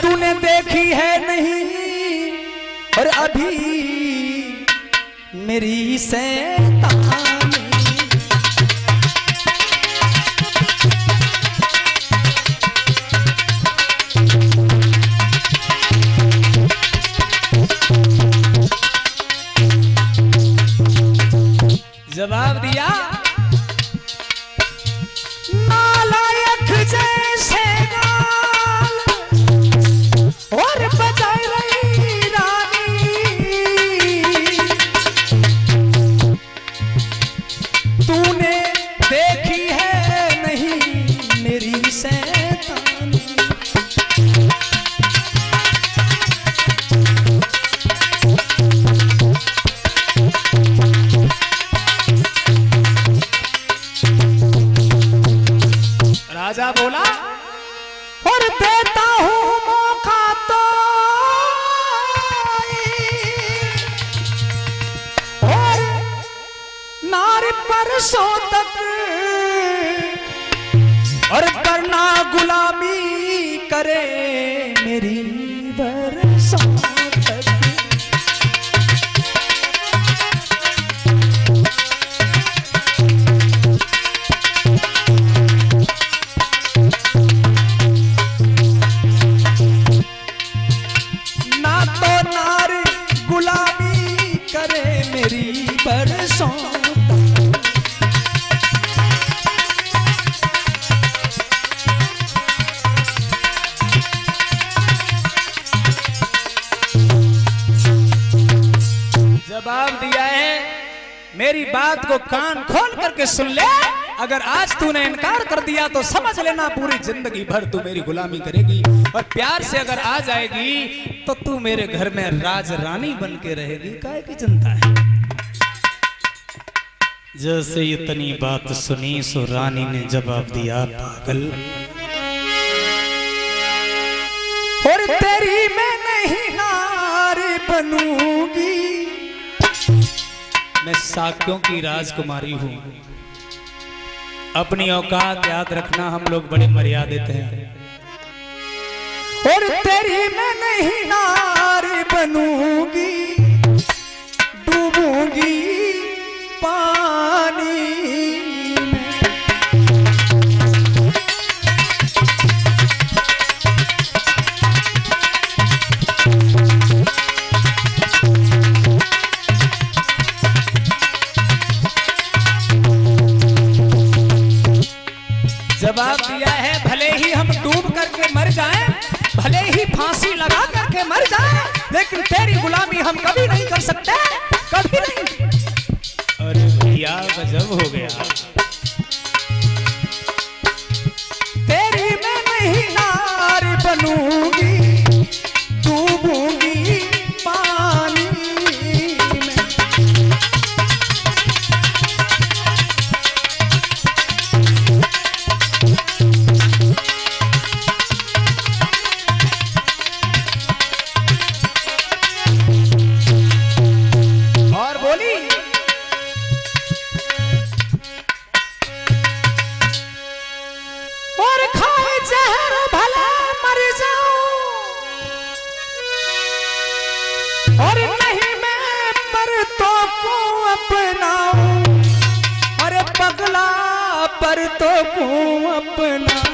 तूने देखी है नहीं और अभी मेरी शैतानी। जवाब दिया नालायक जैसे गाल और बजाय रही रानी। तूने देखी है नहीं मेरी शैतानी। राजा बोला और देता हूं मौका तो और नारी परसों तक और करना गुलामी करे मेरी बरसों तक। मेरी बरसों जवाब दिया है। मेरी बात को कान खोल करके सुन ले। अगर आज तूने इनकार कर दिया तो समझ लेना पूरी जिंदगी भर तू मेरी गुलामी करेगी। और प्यार से अगर आ जाएगी तो तू मेरे घर में राज रानी बन के रहेगी। काहे की चिंता है। जैसे इतनी बात सुनी सो रानी ने जवाब दिया पागल और तेरी मैं नहीं नारी बनूंगी। मैं साक्यों की राजकुमारी हूं। अपनी औकात याद रखना। हम लोग बड़े मर्यादित हैं। और तेरी मैं नहीं नारी बनूंगी। डूबूंगी पानी में। जवाब दिया है भले ही हम डूब करके मर जाएं, भले ही फांसी लगा करके मर जाएं, लेकिन तेरी गुलामी हम कभी नहीं कर सकते। कभी नहीं। अरे भैया गजब हो गया। तेरी मैं नहीं नारी बनूंगी। डूबूंगी पानी में। और बोली और खाए जहर भला मर जाऊं और नहीं मैं परतों को अपनाऊं। अरे पगला परतों को अपनाऊं।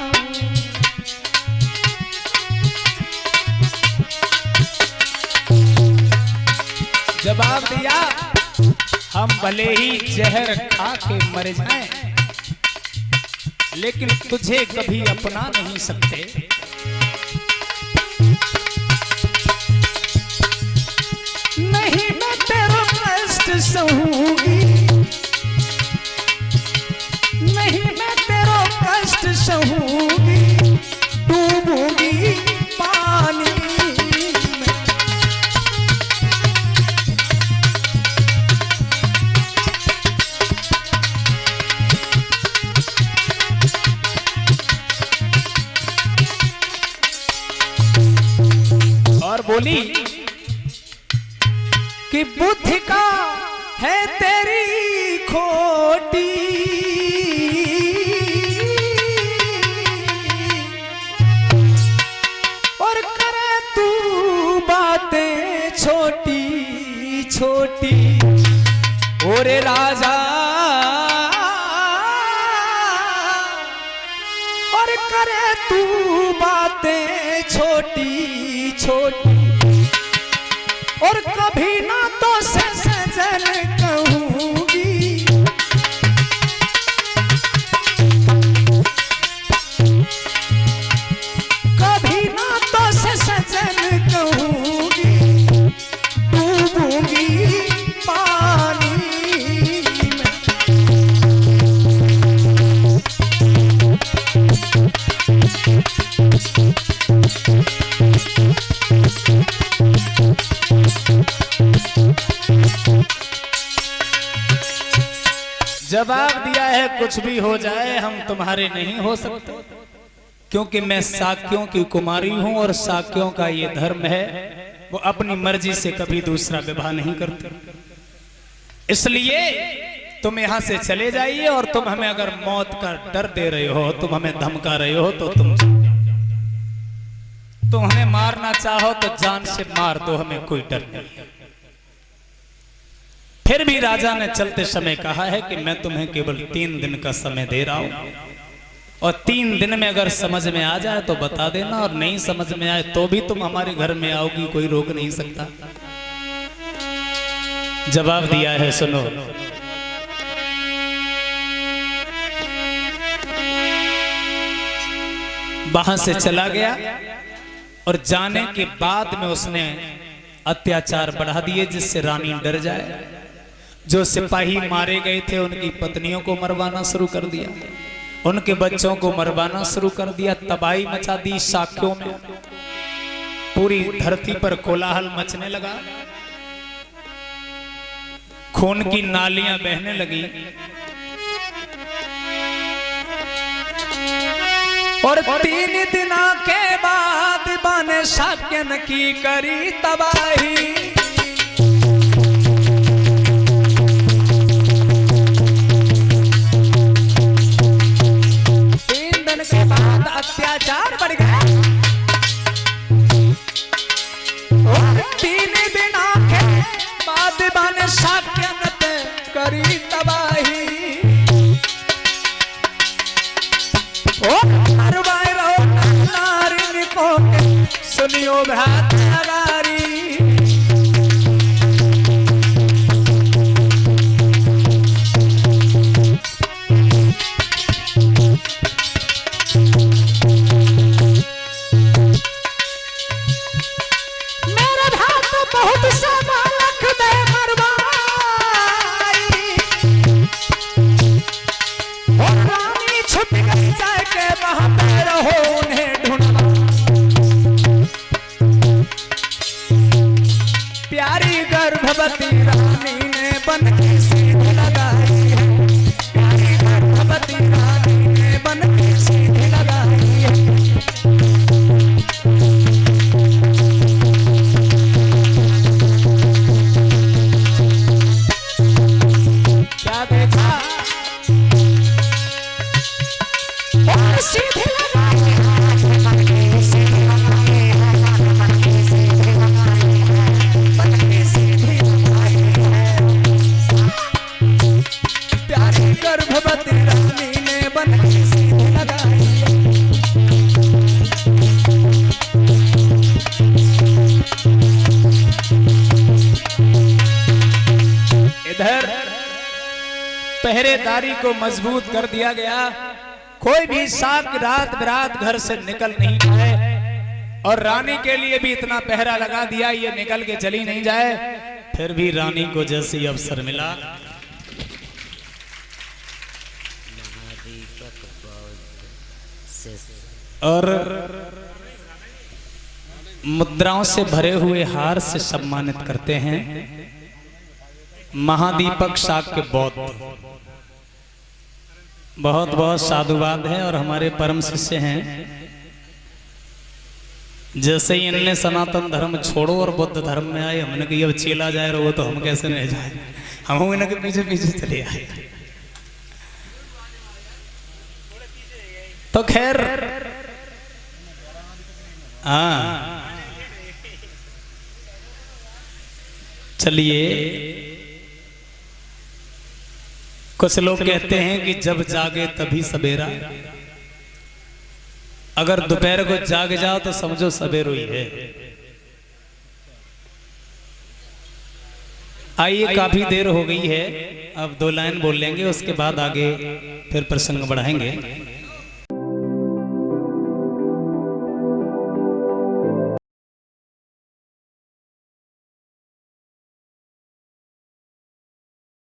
जवाब दिया हम भले ही जहर खा के मर जाएं, लेकिन तुझे कभी अपना नहीं सकते। नहीं मैं तेरा कष्ट सहूंगी। नहीं मैं तेरा कष्ट सहूंगी। डूबूंगी पानी में। और बोली कि बुद्धि का है तेरी खोटी। और करे छोटी ओरे राजा और करे तू बातें छोटी छोटी और कभी ना तो सजन कहूंगी कभी ना तो सजन कहूंगी डूबूंगी पानी में। जवाब दिया है कुछ भी हो जाए हम तुम्हारे नहीं हो सकते, क्योंकि मैं साक्यों की कुमारी हूं और साक्यों का ये धर्म है वो अपनी मर्जी से कभी दूसरा विवाह नहीं करते। इसलिए तुम यहां से चले जाइए और तुम हमें अगर मौत का डर दे रहे हो, तुम हमें धमका रहे हो तो तुम हमें मारना चाहो तो जान से मार दो, हमें कोई डर नहीं। फिर भी राजा ने चलते समय कहा है कि मैं तुम्हें केवल 3 दिन का समय दे रहा हूं और 3 दिन में अगर समझ में आ जाए तो बता देना, और नहीं समझ में आए तो भी तुम हमारे घर में आओगी, कोई रोक नहीं सकता। जवाब दिया है, सुनो। वहां से चला गया और जाने के बाद में उसने अत्याचार बढ़ा दिए जिससे रानी डर जाए। जो सिपाही मारे गए थे उनकी पत्नियों को मरवाना शुरू कर दिया, उनके बच्चों को मरवाना शुरू कर दिया, तबाही मचा दी साक्यों में। पूरी धरती पर कोलाहल मचने लगा, खून की नालियां बहने लगी और 3 दिनों के बाद बने साक्यन की करी तबाही। 3 दिन के बाद अत्याचार बढ़ गया और 3 दिनों के बाद बने साक्यन करी तबाही। सुनियो भात लगारी मेरे भात बहुत सा बालक में मरवाई और रानी छुप गई जाके वहां पे रहो उन्हें ढूंढना। प्यारी गर्भवती रानी ने बन के सीधी लगाई है, प्यारी गर्भवती रानी ने बन के सीधी लगाई है। क्या देखा और सीधी लगाई है, बन के सीधी लगाई है, बन के सीधी लगाई है। प्यारी गर्भवती रानी ने बन के सीधी लगाई। इधर पहरेदारी को मजबूत कर दिया गया, कोई भी साक रात बिरात घर से निकल नहीं पाए और रानी के लिए भी इतना पहरा लगा दिया ये निकल के चली नहीं जाए। फिर भी रानी को जैसे ही अवसर मिला और मुद्राओं से भरे हुए हार से सम्मानित करते हैं महादीपक शाक्य बौद्ध। बहुत बहुत साधुवाद है और हमारे परम शिष्य हैं। जैसे ही इनने सनातन धर्म छोड़ो और बुद्ध धर्म में आए, हमने कहा अब चेला जाए रहो तो हम कैसे नहीं जाए, हम इनके पीछे पीछे चले आए। तो खैर हाँ चलिए कुछ लोग कहते हैं कि जब जागे तभी सवेरा, अगर दोपहर को जाग जाओ तो समझो सवेरो ही है। आइए, काफी देर हो गई है, अब 2 लाइन बोल लेंगे, उसके बाद आगे फिर प्रसंग बढ़ाएंगे।